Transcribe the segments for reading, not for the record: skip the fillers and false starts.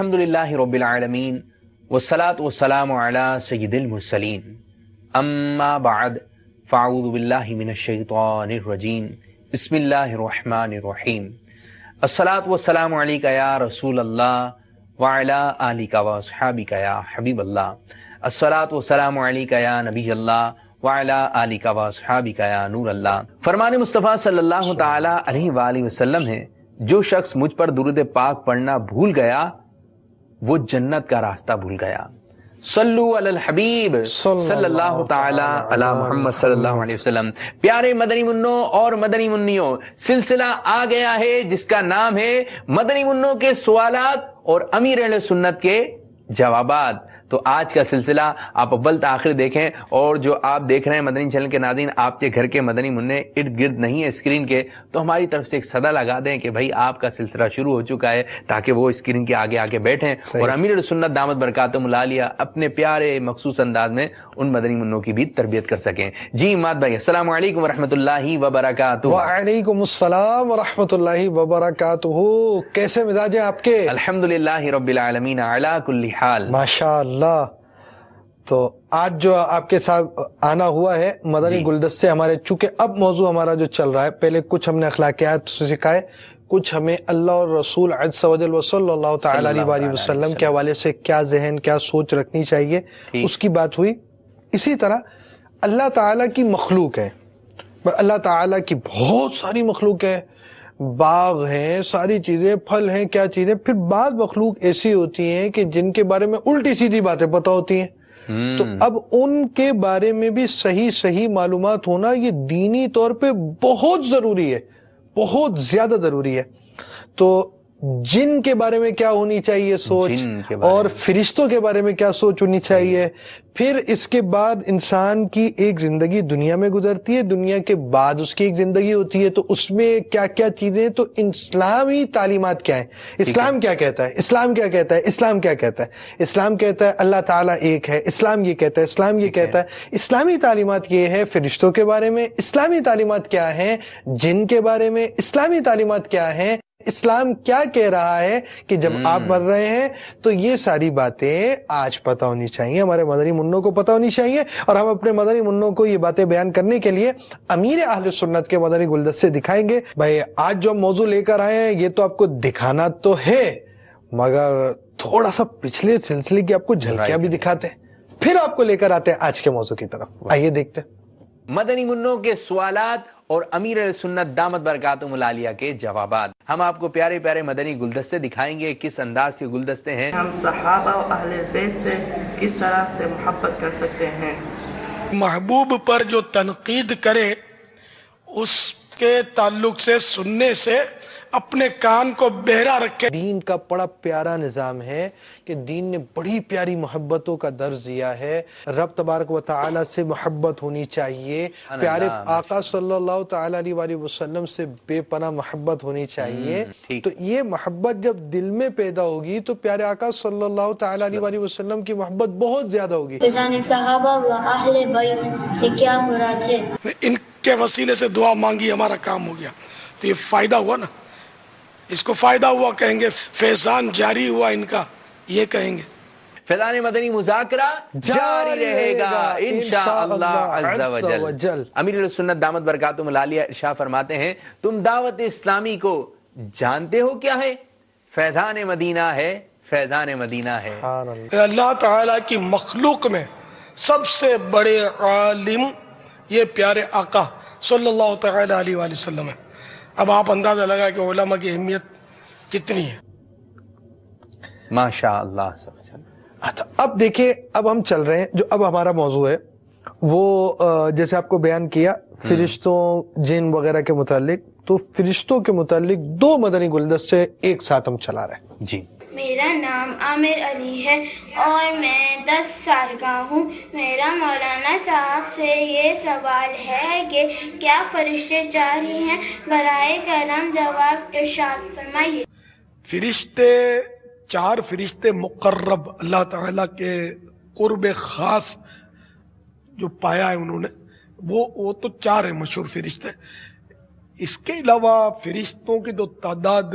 الحمدللہ رب العالمین والصلاة والسلام علی سید المرسلین اما بعد فاعوذ باللہ من الشیطان الرجیم بسم اللہ الرحمن الرحیم الصلاة والسلام علیکہ یا رسول اللہ وعلی آلکہ واصحابکہ یا حبیب اللہ الصلاة والسلام علیکہ یا نبی اللہ وعلی آلکہ واصحابکہ یا نور اللہ۔ فرمان مصطفیٰ صلی اللہ تعالی علیہ وآلہ وسلم ہے، جو شخص مجھ پر درود پاک پڑھنا بھول گیا وہ جنت کا راستہ بھول گیا۔ صلو علی الحبیب صلی اللہ تعالی علی محمد صلی اللہ علیہ وسلم۔ پیارے مدنی منوں اور مدنی منیوں، سلسلہ آ گیا ہے جس کا نام ہے مدنی منوں کے سوالات اور امیر اہل سنت کے جوابات۔ تو آج کا سلسلہ آپ اول تا آخر دیکھیں، اور جو آپ دیکھ رہے ہیں مدنی چینل کے ناظرین، آپ کے گھر کے مدنی منع ارد گرد نہیں ہے اسکرین کے، تو ہماری طرف سے ایک صدا لگا دیں کہ بھائی آپ کا سلسلہ شروع ہو چکا ہے، تاکہ وہ اسکرین کے آگے آگے بیٹھیں اور امیر السنت دامت برکاتہم العالیہ اپنے پیارے مخصوص انداز میں ان مدنی منوں کی بھی تربیت کر سکیں۔ جی ماد بھائی، السلام علیکم ورحمۃ اللہ وبرکاتہ۔ وعلیکم السلام ورحمۃ اللہ وبرکاتہ۔ کیسے مزاج ہیں آپ کے؟ الحمدللہ رب العالمین علی کل حال۔ ماشاء اللہ۔ تو آج جو آپ کے ساتھ آنا ہوا ہے مدنی گلدستے ہمارے، چونکہ اب موضوع ہمارا جو چل رہا ہے، پہلے کچھ ہم نے اخلاقیات سکھائے، کچھ ہمیں اللہ اور رسول عز و جل صلی اللہ تعالی علیہ وسلم کے حوالے سے کیا ذہن کیا سوچ رکھنی چاہیے اس کی بات ہوئی۔ اسی طرح اللہ تعالیٰ کی مخلوق ہے، اللہ تعالیٰ کی بہت ساری مخلوق ہے، باغ ہیں، ساری چیزیں، پھل ہیں، کیا چیزیں، پھر بعض مخلوق ایسی ہوتی ہیں کہ جن کے بارے میں الٹی سیدھی باتیں پتہ ہوتی ہیں، تو اب ان کے بارے میں بھی صحیح معلومات ہونا یہ دینی طور پہ بہت ضروری ہے، بہت زیادہ ضروری ہے۔ تو جن کے بارے میں کیا ہونی چاہیے سوچ، اور فرشتوں کے بارے میں کیا سوچ ہونی چاہیے، پھر اس کے بعد انسان کی ایک زندگی دنیا میں گزرتی ہے، دنیا کے بعد اس کی ایک زندگی ہوتی ہے، تو اس میں کیا کیا چیزیں، تو اسلامی تعلیمات کیا ہیں، اسلام کیا کہتا ہے، اسلام کیا کہتا ہے، اسلام کیا کہتا ہے، اسلام کہتا ہے اللہ تعالیٰ ایک ہے، اسلام یہ کہتا ہے، اسلام یہ کہتا ہے، اسلامی تعلیمات یہ ہے فرشتوں کے بارے میں، اسلامی تعلیمات کیا ہیں جن کے بارے میں، اسلامی تعلیمات کیا ہیں، اسلام کیا کہہ رہا ہے کہ جب آپ مر رہے ہیں، تو یہ ساری باتیں آج پتہ ہونی چاہیے، ہمارے مدنی منوں کو پتہ ہونی چاہیے، اور ہم اپنے مدنی منوں کو یہ باتیں بیان کرنے کے لیے امیر اہل سنت کے مدنی گلدستے دکھائیں گے۔ بھائی آج جو موضوع لے کر آئے ہیں یہ تو آپ کو دکھانا تو ہے، مگر تھوڑا سا پچھلے سلسلے کی آپ کو جھلکیاں بھی دکھاتے ہیں، پھر آپ کو لے کر آتے ہیں آج کے موضوع کی طرف۔ آئیے دیکھتے ہیں مدنی منوں کے سوالات اور امیر اہل سنت دامت برکاتہم العالیہ کے جوابات۔ ہم آپ کو پیارے پیارے مدنی گلدستے دکھائیں گے، کس انداز کے گلدستے ہیں۔ ہم صحابہ و اہل بیت سے کس طرح سے محبت کر سکتے ہیں۔ محبوب پر جو تنقید کرے اس کے تعلق سے سننے سے اپنے کان کو بہرا رکھے۔ دین کا بڑا پیارا نظام ہے کہ دین نے بڑی پیاری محبتوں کا درس دیا ہے، رب تبارک و تعالی سے محبت ہونی چاہیے، پیارے آقا صلی اللہ تعالی علیہ وسلم سے بے پناہ محبت ہونی چاہیے۔ تو یہ محبت جب دل میں پیدا ہوگی تو پیارے آقا صلی اللہ تعالی علیہ وسلم کی محبت بہت زیادہ ہوگی۔ فیضان صحابہ و اہل بیت سے کیا مراد ہے؟ ان کے وسیلے سے دعا مانگی، ہمارا کام ہو گیا، تو یہ فائدہ ہوا نا، اس کو فائدہ ہوا کہیں گے، فیضان جاری ہوا ان کا یہ کہیں گے۔ فیضان مدنی مذاکرہ جاری رہے گا انشاءاللہ عز و جل۔ امیر السنت دامت برکاتہم العالیہ ارشاد فرماتے ہیں، تم دعوت اسلامی کو جانتے ہو کیا ہے؟ فیضان مدینہ ہے، فیضان مدینہ ہے۔ اللہ تعالیٰ کی مخلوق میں سب سے بڑے عالم یہ پیارے آقا صلی اللہ تعالی علیہ وآلہ وسلم ہے۔ اب آپ اندازہ لگا کہ علماء کی اہمیت کتنی ہے۔ ماشاء اللہ۔ اب دیکھیں، اب ہم چل رہے ہیں، جو اب ہمارا موضوع ہے وہ جیسے آپ کو بیان کیا فرشتوں جن وغیرہ کے متعلق، تو فرشتوں کے متعلق دو مدنی گلدستے ایک ساتھ ہم چلا رہے ہیں۔ جی۔ میرا نام عامر علی ہے اور میں 10 سال کا ہوں۔ میرا مولانا صاحب سے یہ سوال ہے کہ کیا فرشتے 4 ہی ہیں؟ برائے کرم جواب ارشاد فرمائیے۔ فرشتے 4 فرشتے مقرب اللہ تعالیٰ کے قرب خاص جو پایا ہے انہوں نے، وہ تو 4 ہیں مشہور فرشتے۔ اس کے علاوہ فرشتوں کی تو تعداد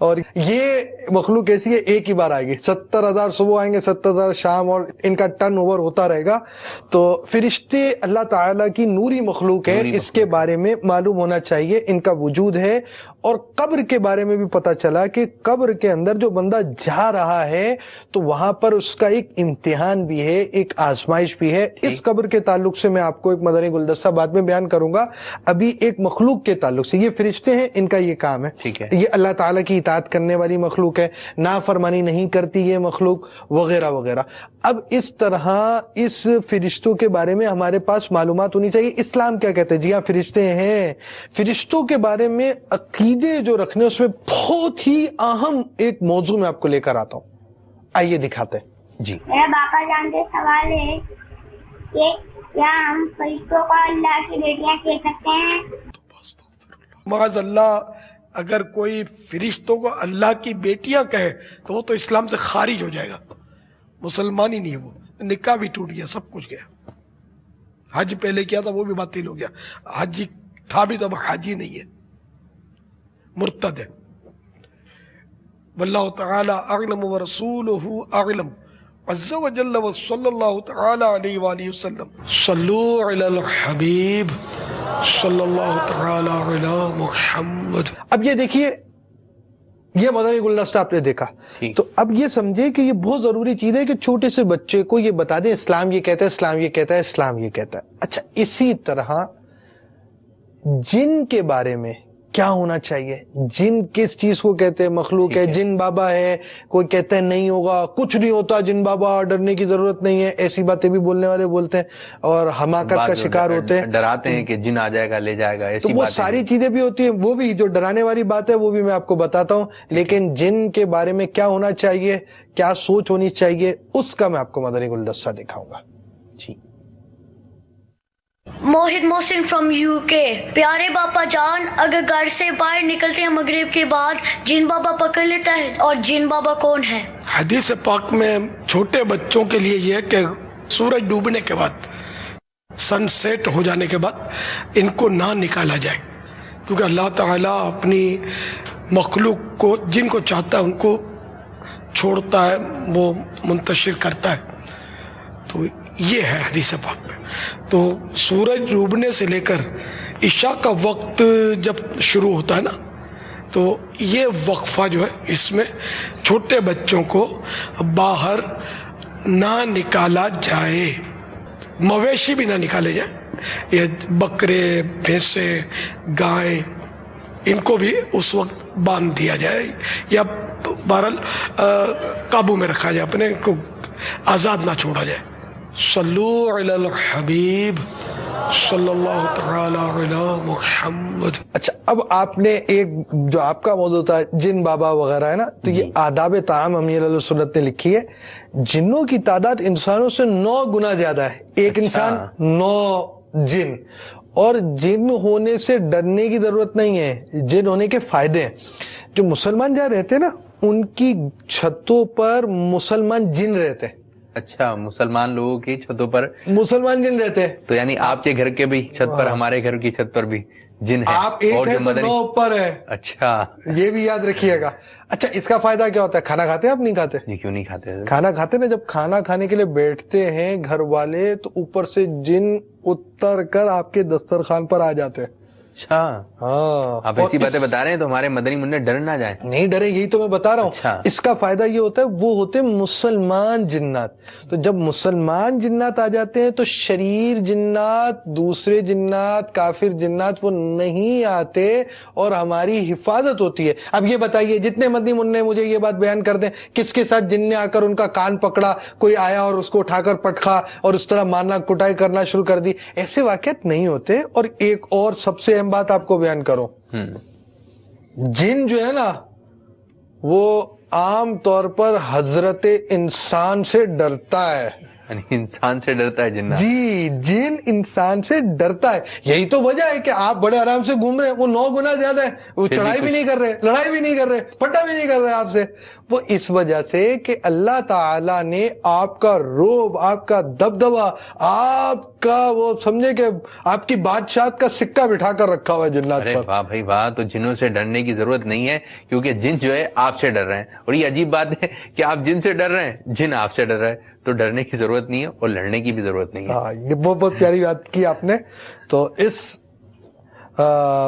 اور یہ مخلوق ایسی ہے ایک ہی بار آئے گی، 70,000 صبح آئیں گے، 70,000 شام، اور ان کا ٹرن اوور ہوتا رہے گا. تو فرشتے اللہ تعالیٰ کی نوری مخلوق ہے، اس کے بارے میں معلوم ہونا چاہیے، ان کا وجود ہے. اور قبر کے بارے میں بھی پتہ چلا کہ قبر کے اندر جو بندہ جا رہا ہے تو وہاں پر اس کا ایک امتحان بھی ہے، ایک آزمائش بھی ہے. اس قبر کے تعلق سے میں آپ کو ایک مدنی گلدستہ بعد میں بیان کروں گا. ابھی ایک مخلوق کے تعلق سے، یہ فرشتے ہیں، ان کا یہ کام ہے، یہ اللہ تعالیٰ کی اطاعت کرنے والی مخلوق ہے، نافرمانی نہیں کرتی یہ مخلوق، وغیرہ وغیرہ. اب اس طرح اس فرشتوں کے بارے میں ہمارے پاس معلومات ہونی چاہیے. اسلام کیا کہتے ہیں؟ جی ہاں، فرشتے ہیں. فرشتوں کے بارے میں عقیدے جو رکھنے، اس میں بہت ہی اہم ایک موضوع میں آپ کو لے کر آتا ہوں. آئیے دکھاتے ہیں. جی میرا باپا جان سے سوال ہے کہ کیا ہم فرشتوں کو اللہ کی بیٹیاں کہہ سکتے ہیں؟ معاذ اللہ، اگر کوئی فرشتوں کو اللہ کی بیٹیاں کہے تو وہ تو اسلام سے خارج ہو جائے گا، مسلمان ہی نہیں ہے. وہ نکاح بھی ٹوٹ گیا، سب کچھ گیا. حج پہلے کیا تھا وہ بھی باطل ہو گیا. حج تھا بھی تو اب حج ہی نہیں ہے، مرتد ہے. واللہ تعالی اعلم ورسولہ اعلم عز وجل وصلی اللہ تعالی علیہ وآلہ وسلم. صلو علی الحبیب صلی اللہ تعالی علی محمد. اب یہ دیکھیے، یہ مدنی گلدستہ آپ نے دیکھا، تو اب یہ سمجھے کہ یہ بہت ضروری چیز ہے کہ چھوٹے سے بچے کو یہ بتا دیں اسلام یہ کہتا ہے، اسلام یہ کہتا ہے، اسلام یہ کہتا ہے. اچھا، اسی طرح جن کے بارے میں کیا ہونا چاہیے؟ جن کس چیز کو کہتے ہیں؟ مخلوق ہے. جن بابا ہے، کوئی کہتا ہے نہیں ہوگا، کچھ نہیں ہوتا جن بابا، ڈرنے کی ضرورت نہیں ہے. ایسی باتیں بھی بولنے والے بولتے ہیں اور حماقت کا شکار ہوتے ہیں، ڈراتے ہیں کہ جن آ جائے گا، لے جائے گا. ایسی وہ ساری چیزیں بھی ہوتی ہیں. وہ بھی جو ڈرانے والی بات ہے وہ بھی میں آپ کو بتاتا ہوں. لیکن جن کے بارے میں کیا ہونا چاہیے، کیا سوچ ہونی چاہیے، اس کا میں آپ کو مدنی گلدستہ دکھاؤں گا. جی. Mohd Mohsin from UK. پیارے باپا جان، اگر گھر سے باہر نکلتے ہیں مغرب کے بعد، جن بابا پکڑ لیتا ہے، اور جن بابا کون ہے؟ حدیث پاک میں چھوٹے بچوں کے لیے یہ کہ سورج ڈوبنے کے بعد، سن سیٹ ہو جانے کے بعد ان کو نہ نکالا جائے، کیونکہ اللہ تعالیٰ اپنی مخلوق کو جن کو چاہتا ہے ان کو چھوڑتا ہے، وہ منتشر کرتا ہے. تو یہ ہے حدیث پاک میں. تو سورج ڈوبنے سے لے کر عشاء کا وقت جب شروع ہوتا ہے نا، تو یہ وقفہ جو ہے، اس میں چھوٹے بچوں کو باہر نہ نکالا جائے، مویشی بھی نہ نکالے جائیں. یہ بکرے، بھینسے، گائیں، ان کو بھی اس وقت باندھ دیا جائے یا بہرحال قابو میں رکھا جائے، اپنے کو آزاد نہ چھوڑا جائے. صلو علی الحبیب صلی اللہ تعالی علی محمد. اچھا، اب آپ نے ایک جو آپ کا موضوع تھا جن بابا وغیرہ ہے نا، تو یہ آداب طعام امیر علیہ سنت نے لکھی ہے. جنوں کی تعداد انسانوں سے 9 گنا زیادہ ہے. ایک انسان 9 جن. اور جن ہونے سے ڈرنے کی ضرورت نہیں ہے، جن ہونے کے فائدے ہیں. جو مسلمان جہاں رہتے ہیں نا، ان کی چھتوں پر مسلمان جن رہتے ہیں. اچھا، مسلمان لوگوں کی چھتوں پر مسلمان جن رہتے ہیں. تو یعنی آپ کے گھر کے بھی چھت پر، ہمارے گھر کی چھت پر بھی جن ہے. آپ ایک ہے تو 9 اوپر ہے. اچھا، یہ بھی یاد رکھیے گا. اچھا، اس کا فائدہ کیا ہوتا ہے؟ کھانا کھاتے ہیں آپ؟ نہیں کھاتے؟ یہ کیوں نہیں کھاتے؟ کھانا کھاتے نا، جب کھانا کھانے کے لیے بیٹھتے ہیں گھر والے، تو اوپر سے جن اتر کر آپ کے دسترخوان پر آ جاتے ہیں. اچھا، ہاں، آپ ایسی باتیں بتا رہے ہیں تو ہمارے مدنی منع ڈر نہ جائیں. نہیں ڈرے، یہی تو میں بتا رہا ہوں. اچھا. اس کا فائدہ یہ ہوتا ہے، وہ ہوتے ہیں مسلمان جنات. تو جب مسلمان جنات آ جاتے ہیں تو شریر جنات، دوسرے جنات، کافر جنات وہ نہیں آتے اور ہماری حفاظت ہوتی ہے. اب یہ بتائیے، جتنے مدنی منع مجھے یہ بات بیان کر دیں، کس کے ساتھ جن نے آ کر ان کا کان پکڑا، کوئی آیا اور اس کو اٹھا کر پٹکا اور اس طرح مارنا کٹائی کرنا شروع کر دی؟ ایسے واقعات نہیں ہوتے. اور ایک اور سب سے اہم بات آپ کو بیان کروں، جن جو ہے نا، وہ عام طور پر حضرت انسان سے ڈرتا ہے. یعنی انسان سے ڈرتا ہے جنات. جی جن انسان سے ڈرتا ہے. یہی تو وجہ ہے کہ آپ بڑے آرام سے گھوم رہے ہیں, وہ 9 گنا زیادہ ہے, وہ چڑھائی بھی نہیں کر رہے, لڑائی بھی نہیں کر رہے, پھٹا بھی نہیں کر رہے آپ سے. وہ اس وجہ سے کہ اللہ تعالیٰ نے آپ کا روب, آپ کا دبدبا, آپ کا وہ سمجھے کہ آپ کی بادشاہت کا سکہ بٹھا کر رکھا ہوا ہے جنات پر. واہ بھائی واہ. تو جنوں سے ڈرنے کی ضرورت نہیں ہے, کیونکہ جن جو ہے آپ سے ڈر رہے ہیں. اور یہ عجیب بات ہے کہ آپ جن سے ڈر رہے ہیں, جن آپ سے ڈر رہے ہیں, تو ڈرنے کی ضرورت نہیں ہے اور لڑنے کی بھی ضرورت نہیں ہے. ہاں, یہ بہت پیاری بات کی آپ نے. تو اس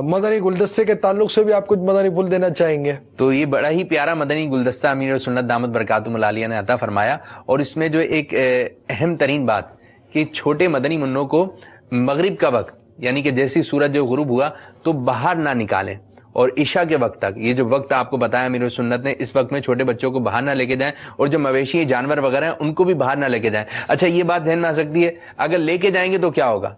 مدنی گلدستے کے تعلق سے بھی آپ کچھ مدنی پھول دینا چاہیں گے؟ تو یہ بڑا ہی پیارا مدنی گلدستہ امیر سنت دامت برکاتہم العالیہ نے عطا فرمایا. اور اس میں جو ایک اہم ترین بات کہ چھوٹے مدنی منوں کو مغرب کا وقت, یعنی کہ جیسی سورج جو غروب ہوا تو باہر نہ نکالیں, اور عشاء کے وقت تک, یہ جو وقت آپ کو بتایا امیر سنت نے, اس وقت میں چھوٹے بچوں کو باہر نہ لے کے جائیں, اور جو مویشی جانور وغیرہ ہیں ان کو بھی باہر نہ لے کے جائیں. اچھا یہ بات ذہن میں آ سکتی ہے, اگر لے کے جائیں گے تو کیا ہوگا,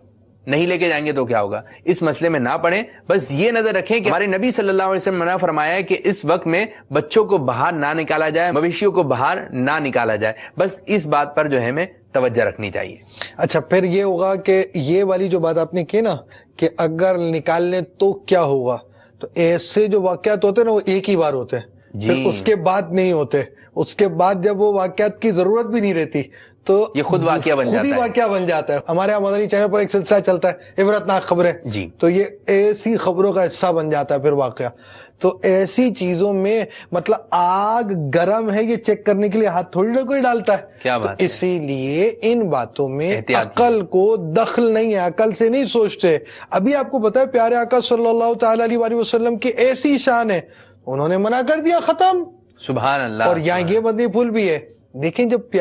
نہیں لے کے جائیں گے تو کیا ہوگا؟ اس مسئلے میں نہ پڑیں. بس یہ نظر رکھیں کہ ہمارے نبی صلی اللہ علیہ وسلم نے منع فرمایا ہے کہ اس وقت میں بچوں کو باہر نہ نکالا جائے, مویشیوں کو باہر نہ نکالا جائے. بس اس بات پر جو ہے ہمیں توجہ رکھنی چاہیے. اچھا پھر یہ ہوگا کہ یہ والی جو بات آپ نے کی نا کہ اگر نکال لیں تو کیا ہوگا, تو ایسے جو واقعات ہوتے ہیں نا وہ ایک ہی بار ہوتے ہیں, پھر اس کے بعد نہیں ہوتے. اس کے بعد جب وہ واقعات کی ضرورت بھی نہیں رہتی تو یہ خود واقعہ بن جاتا ہے. ہمارے یہاں مدنی چینل پر ایک سلسلہ چلتا ہے عبرتناک خبریں, جی, تو یہ ایسی خبروں کا حصہ بن جاتا ہے پھر واقعہ. تو ایسی چیزوں میں مطلب آگ گرم ہے یہ چیک کرنے کے لیے ہاتھ تھوڑی نہ کوئی ڈالتا ہے. کیا بات ہے. اسی لیے ان باتوں میں عقل کو دخل نہیں ہے, عقل سے نہیں سوچتے. ابھی آپ کو پتا ہے پیارے آقا صلی اللہ تعالی علیہ وسلم کی ایسی شان ہے, انہوں نے منع کر دیا, ختم. سبحان اللہ. اور یہاں یہ مدنی پھول بھی ہے. دیکھیں جب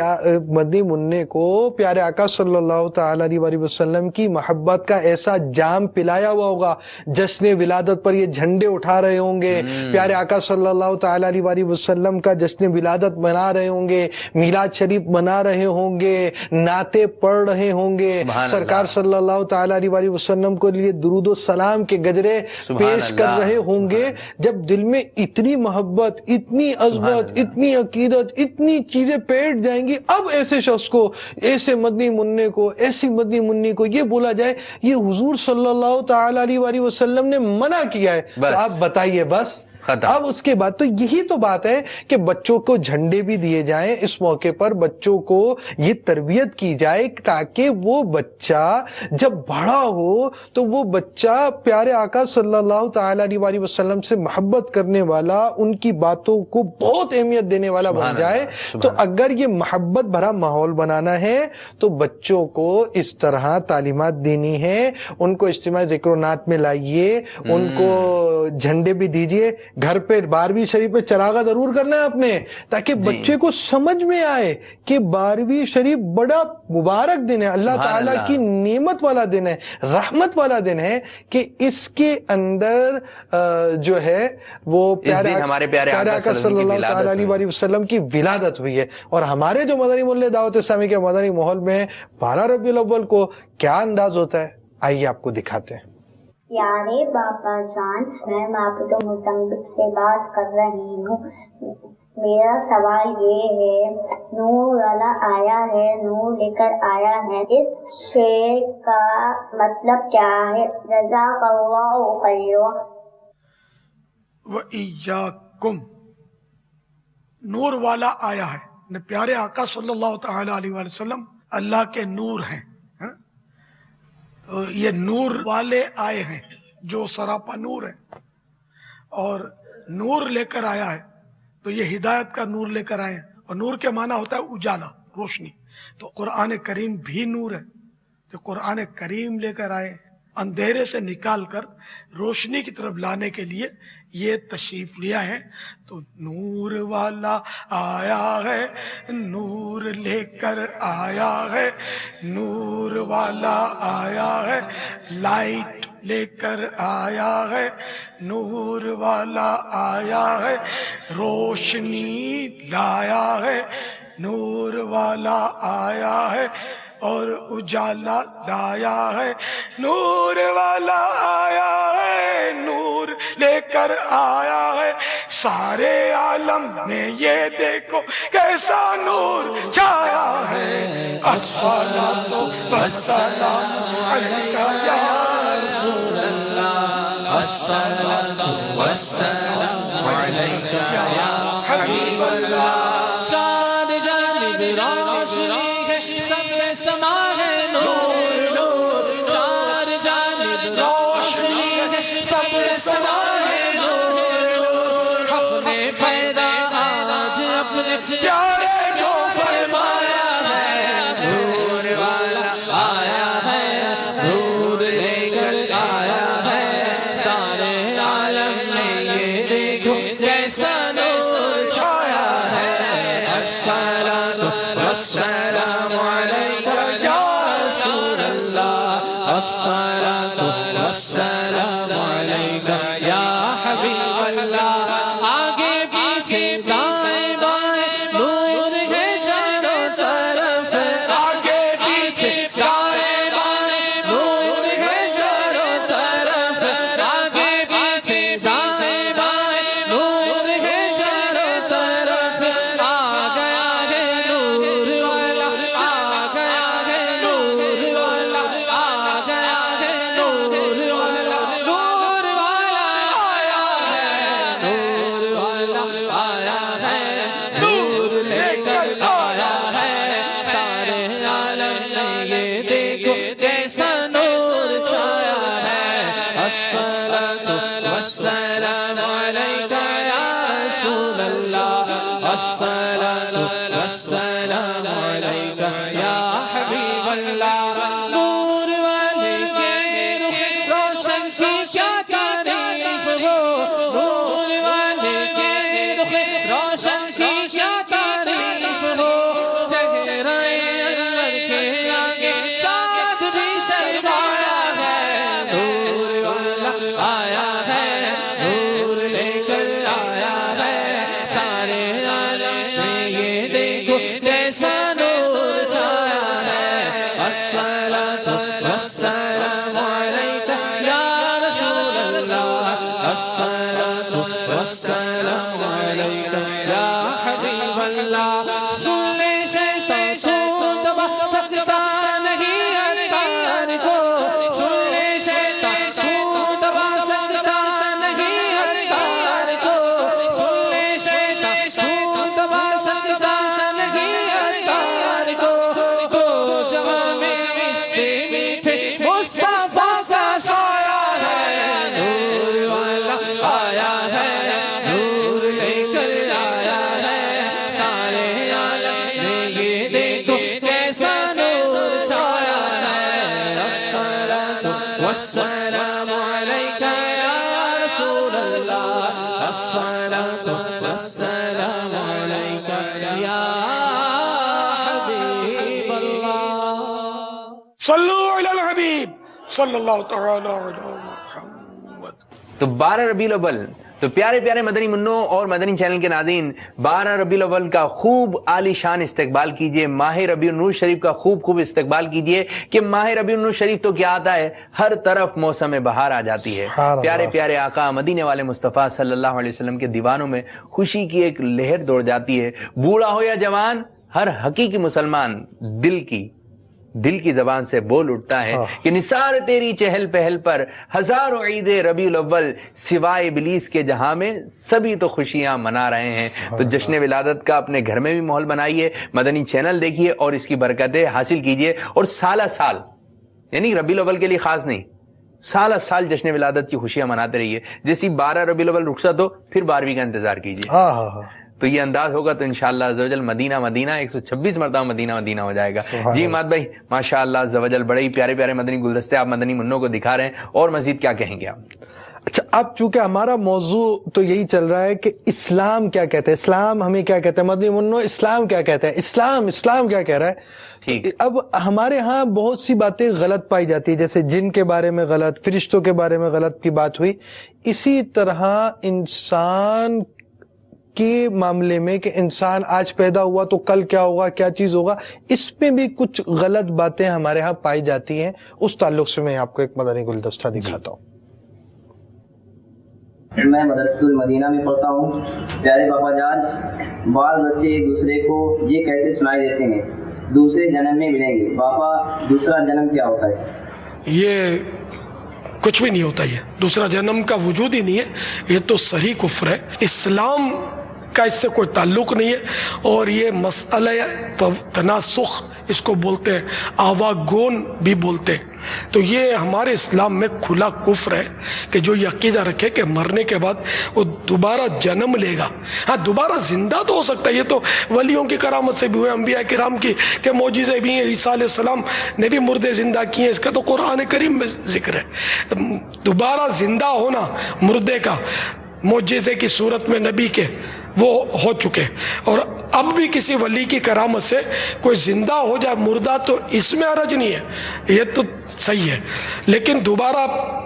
مدنی منع کو پیارے آقا صلی اللہ تعالی علیہ وسلم کی محبت کا ایسا جام پلایا ہوا ہوگا, جشن ولادت پر یہ جھنڈے اٹھا رہے ہوں گے, پیارے آقا صلی اللہ تعالی علیہ وسلم کا جشن ولادت منا رہے ہوں گے, میلاد شریف منا رہے ہوں گے, نعتیں پڑھ رہے ہوں گے, سرکار صلی اللہ تعالی علیہ وسلم کو لیے درود و سلام کے گجرے پیش کر رہے ہوں گے. جب دل میں اتنی محبت, اتنی عظمت, اتنی عقیدت, اتنی چیزیں پیٹ جائیں گی, اب ایسے شخص کو, ایسے مدنی منع کو, ایسی مدنی منی کو یہ بولا جائے یہ حضور صلی اللہ تعالی علیہ وسلم نے منع کیا ہے, تو آپ بتائیے بس اب اس کے بعد. تو یہی تو بات ہے کہ بچوں کو جھنڈے بھی دیے جائیں اس موقع پر, بچوں کو یہ تربیت کی جائے تاکہ وہ بچہ جب بڑا ہو تو وہ بچہ پیارے آقا صلی اللہ تعالی علیہ وسلم سے محبت کرنے والا, ان کی باتوں کو بہت اہمیت دینے والا بن جائے. تو اگر یہ محبت بھرا ماحول بنانا ہے تو بچوں کو اس طرح تعلیمات دینی ہے, ان کو اجتماع ذکر و نعت میں لائیے, ان کو جھنڈے بھی دیجیے. گھر پہ 12ویں شریف میں چراغا ضرور کرنا ہے آپ نے, تاکہ بچے کو سمجھ میں آئے کہ 12ویں شریف بڑا مبارک دن ہے, اللہ تعالیٰ کی نعمت والا دن ہے, رحمت والا دن ہے, کہ اس کے اندر جو ہے وہ پیارے آقا صلی اللہ تعالی علیہ وسلم کی ولادت ہوئی ہے. اور ہمارے جو مدنی ملے دعوت اسلامی کے مدنی ماحول میں 12 ربیع الاول کو کیا انداز ہوتا ہے, آئیے آپ کو دکھاتے ہیں. پیارے باپا جان, میں معبود موزمبیق سے بات کر رہی ہوں. میرا سوال یہ ہے, نور والا آیا ہے, نور لے کر آیا ہے, اس شعر کا مطلب کیا ہے؟ جزاک اللہ خیر. وَإِيَّاكُمْ, نور والا آیا ہے, پیارے آقا صلی اللہ تعالی علیہ وسلم اللہ کے نور ہیں. تو یہ نور والے آئے ہیں جو سراپا نور ہے, اور نور لے کر آیا ہے تو یہ ہدایت کا نور لے کر آئے ہیں. اور نور کے معنی ہوتا ہے اجالا, روشنی. تو قرآن کریم بھی نور ہے, تو قرآن کریم لے کر آئے, اندھیرے سے نکال کر روشنی کی طرف لانے کے لیے یہ تشریف لیا ہے. تو نور والا آیا ہے, نور لے کر آیا ہے, نور والا آیا ہے, لائٹ لے کر آیا ہے, نور والا آیا ہے, روشنی لایا ہے, نور والا آیا ہے, اور اجالا لایا ہے, نور والا آیا ہے, نور لے کر آیا ہے سارے عالم میں، یہ دیکھو کیسا نور چھایا ہے۔ الصلاۃ والسلام علیکہ یا رسول اللہ، الصلاۃ والسلام علیکہ یا حبیب اللہ۔ چار جانب روشنی ہے، سب سما ہے نور نور، چار جانب روشنی ہے، سب سما ہے نور نور۔ حق نے پیدا آج اپنے پیارے کو فرمایا ہے، نور والا آیا ہے، نور لے کر آیا ہے سارے عالم میں، یہ دیکھو کیسا نور چھایا ہے۔ الصلاۃ والسلام علیکہ یا رسول اللہ، الصلاۃ والسلام علیکہ یا حبیب اللہ۔ آگے پیچھے دائیں بائیں نور ہے چاروں طرف، آگے پیچھے دائیں بائیں نور ہے چاروں طرف، آگے پیچھے دائیں بائیں نور ہے چاروں طرف۔ آ گیا ہے نور والا، آ گیا ہے نور والا، آ گیا ہے نور والا، نور والا آیا ہے، نور والا آیا ہے، نور لے کر آیا ہے سارے عالم میں، یہ دیکھو کیسا نور چھایا ہے۔ الصلاۃ والسلام علیکہ یا رسول اللہ، الصلاۃ والسلام علیکہ یا حبیب اللہ۔ نور والے کے رخ روشن کی کیا تعریف ہو، نور والے کے رخ روشن کی کیا تعریف ہو، چہرہ انور کے آگے چاند بھی شرمایا ہے، نور والا آیا ہے، نور لے کر آیا ہے سارے عالم میں، یہ دیکھو کیسا نور چھایا ہے۔ الصلاۃ والسلام علیکہ یا رسول اللہ، الصلاۃ والسلام علیکہ یا حبیب اللہ۔ سن لے شیطان دبا سکتا نہیں اتار کو، سن لے شیطان دبا سکتا نہیں اتار کو، سن لے شیطان دبا سکتا نہیں اتار کو۔ تو جہاں میں رشتے میٹھے مصطفیٰ کا سایہ ہے، نور والا آیا ہے، نور لے کر آیا ہے سارے عالم میں، یہ دیکھو کیسا نور چھایا ہے۔ الصلاۃ والسلام علیکہ یا رسول اللہ، الصلاۃ والسلام علیکہ یا حبیب اللہ۔ صلو علی الحبیب صلی اللہ تعالی علی محمد۔ تو 12 ربیع الاول، تو پیارے پیارے مدنی منوں اور مدنی چینل کے ناظرین، 12 ربیع الاول کا خوب عالی شان استقبال کیجئے، ماہ ربیع النور شریف کا خوب استقبال کیجئے کہ ماہ ربیع النور شریف تو کیا آتا ہے، ہر طرف موسم بہار آ جاتی ہے۔ پیارے پیارے آقا مدینے والے مصطفیٰ صلی اللہ علیہ وسلم کے دیوانوں میں خوشی کی ایک لہر دوڑ جاتی ہے، بوڑھا ہو یا جوان، ہر حقیقی مسلمان دل کی زبان سے بول اٹھتا ہے کہ نثار تیری چہل پہل پر ہزاروں عید ربیع الاول سوائے ابلیس کے جہاں میں سبھی تو خوشیاں منا رہے ہیں۔ تو جشن ولادت کا اپنے گھر میں بھی ماحول بنائیے، مدنی چینل دیکھیے اور اس کی برکتیں حاصل کیجیے، اور سالہ سال، یعنی ربیع الاول کے لیے خاص نہیں، سالہ سال جشن ولادت کی خوشیاں مناتے رہیے۔ جیسی 12 ربیع الاول رخصت ہو، پھر 12ویں کا انتظار کیجیے۔ تو یہ انداز ہوگا تو انشاءاللہ عزوجل مدینہ 126 مرتبہ مدینہ ہو جائے گا۔ جی مات بھائی ماشاءاللہ عزوجل بڑے ہی پیارے پیارے مدنی گلدستے آپ مدنی منوں کو دکھا رہے ہیں، اور مزید کیا کہیں گے آپ؟ اچھا، اب چونکہ ہمارا موضوع تو یہی چل رہا ہے کہ اسلام کیا کہتے ہیں، اسلام ہمیں کیا کہتے ہیں، مدنی منو اسلام کیا کہتے ہیں، اسلام کیا کہہ رہا ہے۔ ٹھیک، اب ہمارے ہاں بہت سی باتیں غلط پائی جاتی ہے، جیسے جن کے بارے میں غلط، فرشتوں کے بارے میں غلط کی بات ہوئی، اسی طرح انسان کے معاملے میں کہ انسان آج پیدا ہوا تو کل کیا ہوگا، کیا چیز ہوگا، اس پہ بھی کچھ غلط باتیں ہمارے ہاں پائی جاتی ہیں۔ اس تعلق سے میں آپ کو ایک مدنی گلدستہ دکھاتا ہوں۔ میں مدرسۃ المدینہ میں پڑھتا ہوں. پیارے باپا جان، بال بچے ایک دوسرے کو یہ کہتے سنائی دیتے ہیں دوسرے جنم میں ملیں گے. باپا دوسرا جنم کیا ہوتا ہے؟ یہ کچھ بھی نہیں ہوتا. یہ دوسرا جنم کا وجود ہی نہیں ہے. یہ تو صحیح کفر ہے. اسلام کا اس سے کوئی تعلق نہیں ہے. اور یہ مسئلہ تناسخ اس کو بولتے ہیں، آواگون بھی بولتے ہیں. تو یہ ہمارے اسلام میں کھلا کفر ہے کہ جو یہ عقیدہ رکھے کہ مرنے کے بعد وہ دوبارہ جنم لے گا. ہاں دوبارہ زندہ تو ہو سکتا ہے. یہ تو ولیوں کی کرامت سے بھی ہوئے، انبیاء کرام کی کہ معجزے بھی ہیں. عیسیٰ علیہ السلام نے بھی مردے زندہ کیے ہیں. اس کا تو قرآن کریم میں ذکر ہے. دوبارہ زندہ ہونا مردے کا معجزے کی صورت میں نبی کے وہ ہو چکے. اور اب بھی کسی ولی کی کرامت سے کوئی زندہ ہو جائے مردہ تو اس میں حرج نہیں ہے، یہ تو صحیح ہے. لیکن دوبارہ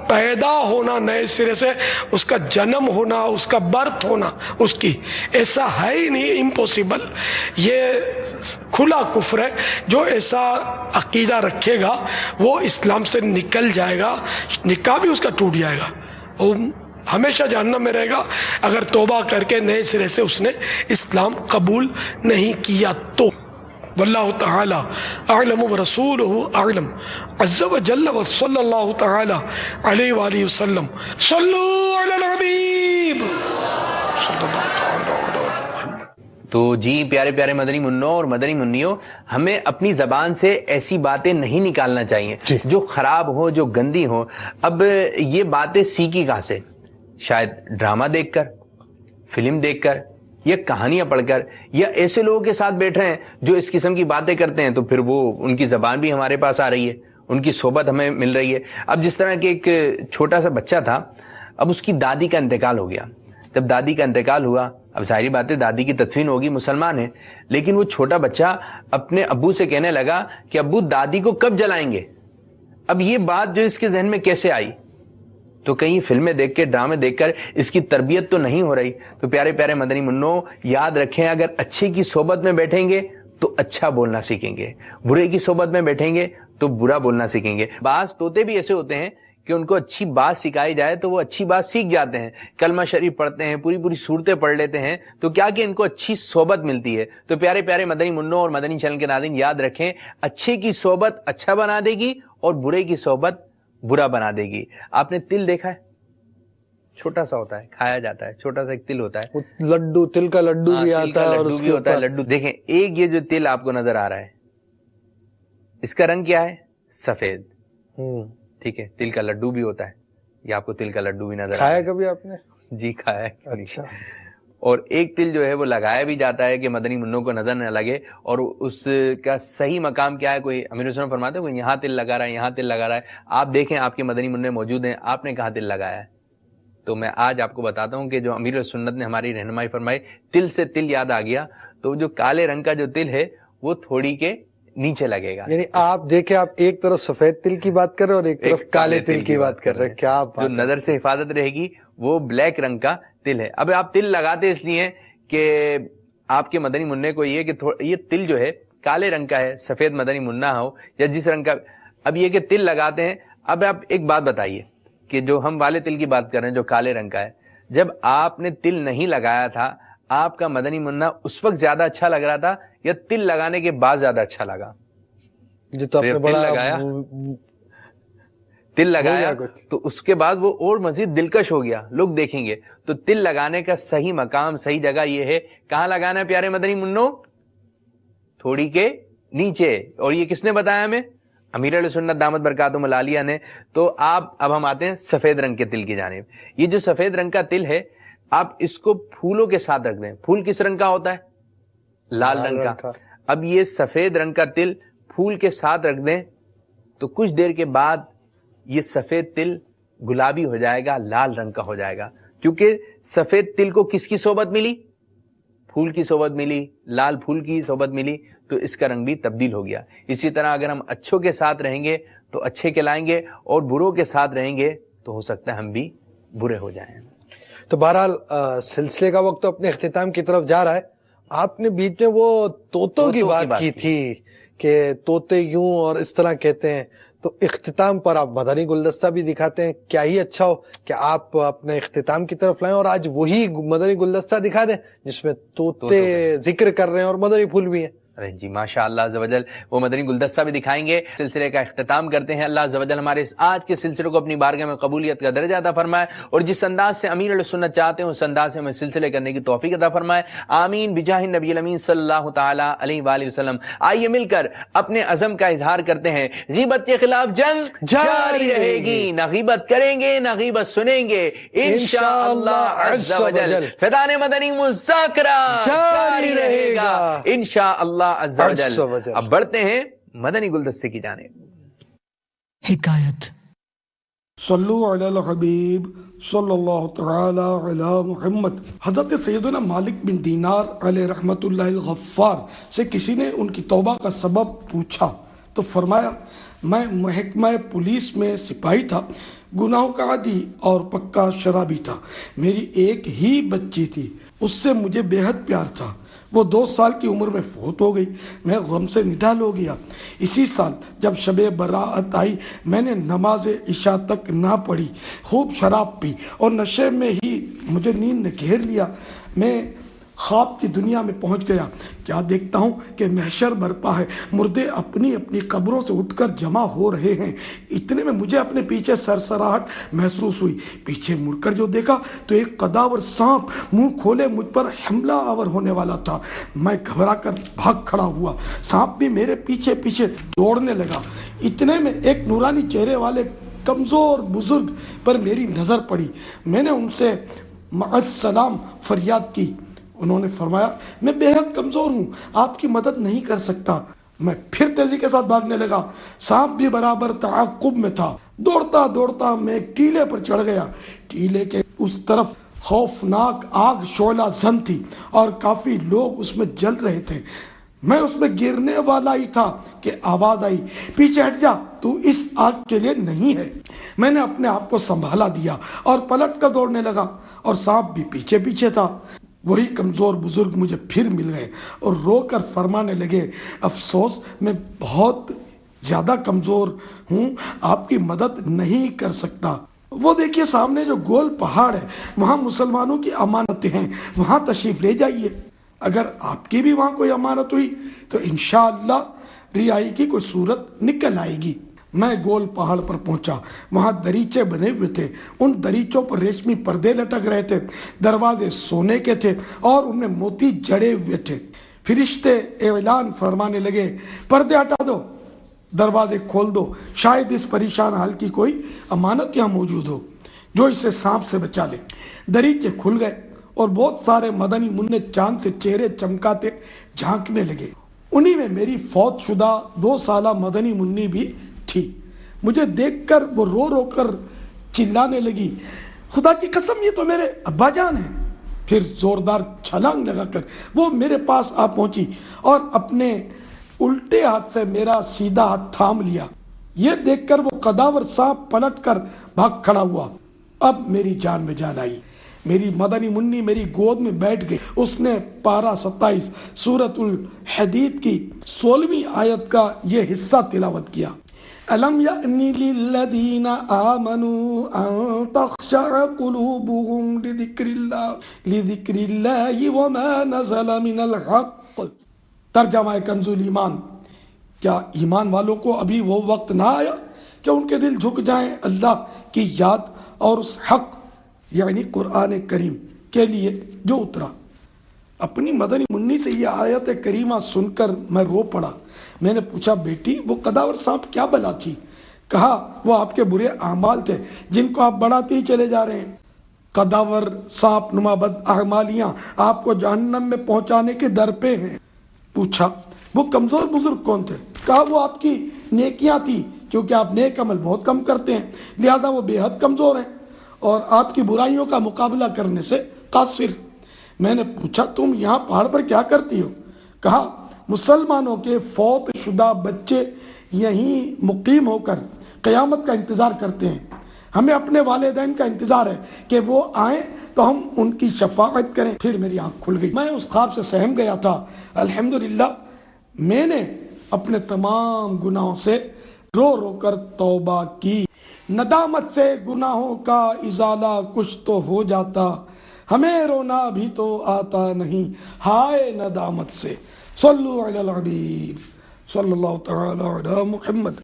پیدا ہونا نئے سرے سے، اس کا جنم ہونا، اس کا برتھ ہونا، اس کی ایسا ہے ہی نہیں، امپوسیبل. یہ کھلا کفر ہے. جو ایسا عقیدہ رکھے گا وہ اسلام سے نکل جائے گا، نکاح بھی اس کا ٹوٹ جائے گا، وہ ہمیشہ جہنم میں رہے گا اگر توبہ کر کے نئے سرے سے اس نے اسلام قبول نہیں کیا تو. واللہ تعالی اعلم ورسولہ اعلم عز وجل وصلی اللہ تعالی علیہ وآلہ وسلم. صلو علی الحبیب صلی اللہ تعالی علیہ وسلم. تو جی پیارے پیارے مدنی منوں اور مدنی منیوں، ہمیں اپنی زبان سے ایسی باتیں نہیں نکالنا چاہیے جو خراب ہو، جو گندی ہو. اب یہ باتیں سیکھی کہاں سے؟ شاید ڈرامہ دیکھ کر، فلم دیکھ کر، یا کہانیاں پڑھ کر، یا ایسے لوگوں کے ساتھ بیٹھ رہے ہیں جو اس قسم کی باتیں کرتے ہیں، تو پھر وہ ان کی زبان بھی ہمارے پاس آ رہی ہے، ان کی صحبت ہمیں مل رہی ہے. اب جس طرح کہ ایک چھوٹا سا بچہ تھا، اب اس کی دادی کا انتقال ہو گیا. جب دادی کا انتقال ہوا، اب ظاہری بات ہے دادی کی تدفین ہوگی، مسلمان ہے، لیکن وہ چھوٹا بچہ اپنے ابو سے کہنے لگا کہ ابو دادی کو کب جلائیں گے؟ اب یہ بات جو اس کے ذہن میں کیسے آئی؟ تو کہیں فلمیں دیکھ کے، ڈرامے دیکھ کر اس کی تربیت تو نہیں ہو رہی. تو پیارے پیارے مدنی منوں، یاد رکھیں اگر اچھے کی صحبت میں بیٹھیں گے تو اچھا بولنا سیکھیں گے، برے کی صحبت میں بیٹھیں گے تو برا بولنا سیکھیں گے. بعض طوطے بھی ایسے ہوتے ہیں کہ ان کو اچھی بات سکھائی جائے تو وہ اچھی بات سیکھ جاتے ہیں، کلمہ شریف پڑھتے ہیں، پوری صورتیں پڑھ لیتے ہیں، تو کیا کہ ان کو اچھی صحبت ملتی ہے. تو پیارے پیارے مدنی منوں اور مدنی چینل کے ناظرین، یاد رکھیں اچھے کی صحبت اچھا بنا دے گی اور برے کی صحبت برا بنا دے گی. آپ نے تل دیکھا ہے؟ چھوٹا سا ہوتا ہے، کھایا جاتا ہے، چھوٹا سا ایک تل ہوتا ہے، لڈو، تل کا لڈو بھی آتا ہے، اور لڈو بھی ہوتا ہے. لڈو دیکھیں، ایک یہ جو تل آپ کو نظر آ رہا ہے اس کا رنگ کیا ہے؟ سفید. ٹھیک ہے، تل کا لڈو بھی ہوتا ہے، یہ آپ کو تل کا لڈو بھی نظر آ رہا ہے. کھایا کبھی آپ نے؟ جی کھایا ہے. اچھا. اور ایک تل جو ہے وہ لگایا بھی جاتا ہے کہ مدنی منوں کو نظر نہ لگے. اور اس کا صحیح مقام کیا ہے؟ کوئی امیر حسین فرماتے ہیں کوئی یہاں تل لگا رہا ہے، یہاں تل لگا رہا ہے. آپ دیکھیں آپ کے مدنی منع موجود ہیں، آپ نے کہاں تل لگایا ہے؟ تو میں آج آپ کو بتاتا ہوں کہ جو امیر سنت نے ہماری رہنمائی فرمائی، تل سے تل یاد آ گیا، تو جو کالے رنگ کا جو تل ہے وہ تھوڑی کے نیچے لگے گا. یعنی آپ دیکھیں، آپ ایک طرف سفید تل کی بات کر رہے ہیں اور ایک طرف کالے تل کی بات کر رہے ہیں. کیا جو نظر سے حفاظت رہے گی وہ بلیک رنگ کا تل ہے. اب آپ تل لگاتے اس لیے کہ آپ کے مدنی منع کو یہ کہ یہ تل جو ہے کالے رنگ کا ہے، سفید مدنی منع ہو یا جس رنگ کا. اب یہ کہ تل لگاتے ہیں. اب آپ ایک بات بتائیے کہ جو ہم والے تل کی بات کر رہے ہیں جو کالے رنگ کا ہے، جب آپ نے تل نہیں لگایا تھا آپ کا مدنی منع اس وقت زیادہ اچھا لگ رہا تھا یا تل لگانے کے بعد زیادہ اچھا لگا؟ تل لگایا تو اس کے بعد وہ اور مزید دلکش ہو گیا، لوگ دیکھیں گے. تو تل لگانے کا صحیح مقام، صحیح جگہ یہ ہے، کہاں لگانا ہے پیارے مدنی منوں؟ تھوڑی کے نیچے. اور یہ کس نے بتایا ہمیں؟ امیر علیہ سنت دامت برکاتہم العالیہ نے. تو اب ہم آتے ہیں سفید رنگ کے تل کی جانب. یہ جو سفید رنگ کا تل ہے آپ اس کو پھولوں کے ساتھ رکھ دیں. پھول کس رنگ کا ہوتا ہے؟ لال رنگ کا. اب یہ سفید رنگ کا تل پھول کے ساتھ رکھ دیں تو کچھ دیر کے بعد یہ سفید تل گلابی ہو جائے گا، لال رنگ کا ہو جائے گا. کیونکہ سفید تل کو کس کی صحبت ملی؟ پھول کی صحبت ملی، لال پھول کی صحبت ملی، تو اس کا رنگ بھی تبدیل ہو گیا. اسی طرح اگر ہم اچھوں کے ساتھ رہیں گے تو اچھے کہلائیں گے اور بروں کے ساتھ رہیں گے تو ہو سکتا ہے ہم بھی برے ہو جائیں. تو بہرحال سلسلے کا وقت تو اپنے اختتام کی طرف جا رہا ہے. آپ نے بیچ میں وہ طوطوں کی بات کی تھی کہ طوطے یوں اور اس طرح کہتے ہیں، تو اختتام پر آپ مدنی گلدستہ بھی دکھاتے ہیں، کیا ہی اچھا ہو کہ آپ اپنے اختتام کی طرف لائیں اور آج وہی مدنی گلدستہ دکھا دیں جس میں طوطے ذکر کر رہے ہیں اور مدنی پھول بھی ہیں۔ ارے جی ماشاء اللہ عز و جل، وہ مدنی گلدستہ بھی دکھائیں گے، سلسلے کا اختتام کرتے ہیں۔ اللہ عز و جل ہمارے اس آج کے سلسلے کو اپنی بارگاہ میں قبولیت کا درجہ عطا فرمائے، اور جس انداز سے امیر علیہ سنت چاہتے ہیں اس انداز سے ہمیں سلسلے کرنے کی توفیق عطا فرمائے، آمین بجاہ نبی الامین صلی اللہ تعالی علیہ وآلہ وسلم۔ آئیے مل کر اپنے عزم کا اظہار کرتے ہیں، غیبت کے خلاف جنگ جاری رہے گی، نہ غیبت کریں گے نہ غیبت سنیں گے انشاءاللہ عز و جل۔ فیضان مدنی مذاکرہ جاری رہے گا انشاءاللہ عز و جل۔ اب بڑھتے ہیں مدنی گلدستے کی جانب۔ حکایت صلو علی الحبیب صلی اللہ تعالی علی محمد۔ حضرت سیدنا مالک بن دینار علیہ رحمت اللہ الغفار سے کسی نے ان کی توبہ کا سبب پوچھا تو فرمایا، میں محکمہ پولیس میں سپاہی تھا، گناہوں کا عادی اور پکا شرابی تھا، میری ایک ہی بچی تھی، اس سے مجھے بے حد پیار تھا، وہ 2 سال کی عمر میں فوت ہو گئی، میں غم سے نڈال ہو گیا۔ اسی سال جب شب براءت آئی میں نے نماز عشاء تک نہ پڑھی، خوب شراب پی اور نشے میں ہی مجھے نیند نے گھیر لیا، میں خواب کی دنیا میں پہنچ گیا، کیا دیکھتا ہوں کہ محشر برپا ہے، مردے اپنی اپنی قبروں سے اٹھ کر جمع ہو رہے ہیں۔ اتنے میں مجھے اپنے پیچھے سرسراہٹ محسوس ہوئی، پیچھے مڑ کر جو دیکھا تو ایک قداور سانپ منہ کھولے مجھ پر حملہ آور ہونے والا تھا، میں گھبرا کر بھاگ کھڑا ہوا، سانپ بھی میرے پیچھے پیچھے دوڑنے لگا۔ اتنے میں ایک نورانی چہرے والے کمزور بزرگ پر میری نظر پڑی، میں نے ان سے مع السلام فریاد کی، انہوں نے فرمایا، میں بے حد کمزور ہوں، آپ کی مدد نہیں کر سکتا۔ میں پھر تیزی کے ساتھ بھاگنے لگا، سانپ بھی برابر تعاقب میں تھا، دوڑتا دوڑتا میں ایک ٹیلے پر چڑھ گیا، ٹیلے کے اس طرف خوفناک آگ شعلہ زن تھی اور کافی لوگ اس میں جل رہے تھے، میں اس میں گرنے والا ہی تھا کہ آواز آئی، پیچھے ہٹ جا، تو اس آگ کے لیے نہیں ہے۔ میں نے اپنے آپ کو سنبھالا دیا اور پلٹ کر دوڑنے لگا، اور سانپ بھی پیچھے پیچھے تھا۔ وہی کمزور بزرگ مجھے پھر مل گئے اور رو کر فرمانے لگے، افسوس میں بہت زیادہ کمزور ہوں، آپ کی مدد نہیں کر سکتا۔ وہ دیکھیے سامنے جو گول پہاڑ ہے، وہاں مسلمانوں کی امانتیں ہیں، وہاں تشریف لے جائیے، اگر آپ کی بھی وہاں کوئی امانت ہوئی تو انشاءاللہ رہائی کی کوئی صورت نکل آئے گی۔ میں گول پہاڑ پر پہنچا، وہاں دریچے بنے ہوئے تھے، ان دریچوں پر ریشمی پردے لٹک رہے تھے، دروازے سونے کے تھے اور ان میں موتی جڑے ہوئے تھے۔ فرشتے اعلان فرمانے لگے، پردے ہٹا دو، دروازے کھول دو، شاید اس پریشان حال کی کوئی امانت یہاں موجود ہو جو اسے سانپ سے بچا لے۔ دریچے کھل گئے اور بہت سارے مدنی منع چاند سے چہرے چمکاتے جھانکنے لگے، انہی میں میری فوت شدہ 2 سالہ مدنی منی بھی تھی۔ مجھے دیکھ کر وہ رو رو کر چلانے لگی، خدا کی قسم یہ تو میرے ابا جان ہیں۔ پھر زوردار چھلانگ لگا کر وہ میرے پاس آ پہنچی اور اپنے الٹے ہاتھ سے میرا سیدھا ہاتھ تھام لیا۔ یہ دیکھ کر وہ قداور سانپ پلٹ کر بھاگ کھڑا ہوا۔ اب میری جان میں جان آئی، میری مدنی منی میری گود میں بیٹھ گئی۔ اس نے پارہ 27 سورۃ الحدید کی 16ویں آیت کا یہ حصہ تلاوت کیا، أَلَمْ يَأْنِ لِلَّذِينَ آمَنُوا أَن تَخْشَعَ قُلُوبُهُمْ لِذِكْرِ اللَّهِ وَمَا نَزَلَ مِنَ الْحَقِّ۔ ترجمہ کنز الایمان، کیا ایمان والوں کو ابھی وہ وقت نہ آیا کہ ان کے دل جھک جائیں اللہ کی یاد اور اس حق یعنی قرآن کریم کے لیے جو اترا۔ اپنی مدنی منی سے یہ آیت کریمہ سن کر میں رو پڑا۔ میں نے پوچھا، بیٹی وہ قداور سانپ کیا بلا تھی؟ کہا، وہ آپ کے برے اعمال تھے جن کو آپ بڑھاتے ہی چلے جا رہے ہیں۔ قداور سانپ نما بد اعمالیاں آپ کو جہنم میں پہنچانے کے در پہ ہیں۔ پوچھا، وہ کمزور بزرگ کون تھے؟ کہا، وہ آپ کی نیکیاں تھی، کیونکہ آپ نیک عمل بہت کم کرتے ہیں لہذا وہ بے حد کمزور ہیں اور آپ کی برائیوں کا مقابلہ کرنے سے قاصر۔ میں نے پوچھا، تم یہاں پہاڑ پر کیا کرتی ہو؟ کہا، مسلمانوں کے فوت شدہ بچے یہیں مقیم ہو کر قیامت کا انتظار کرتے ہیں، ہمیں اپنے والدین کا انتظار ہے کہ وہ آئیں تو ہم ان کی شفاعت کریں۔ پھر میری آنکھ کھل گئی، میں اس خواب سے سہم گیا تھا۔ الحمدللہ میں نے اپنے تمام گناہوں سے رو رو کر توبہ کی. ندامت سے گناہوں کا ازالہ کچھ تو ہو جاتا, ہمیں رونا بھی تو آتا نہیں ہائے ندامت سے. صلو علی الحبیب صلی اللہ تعالی علی محمد.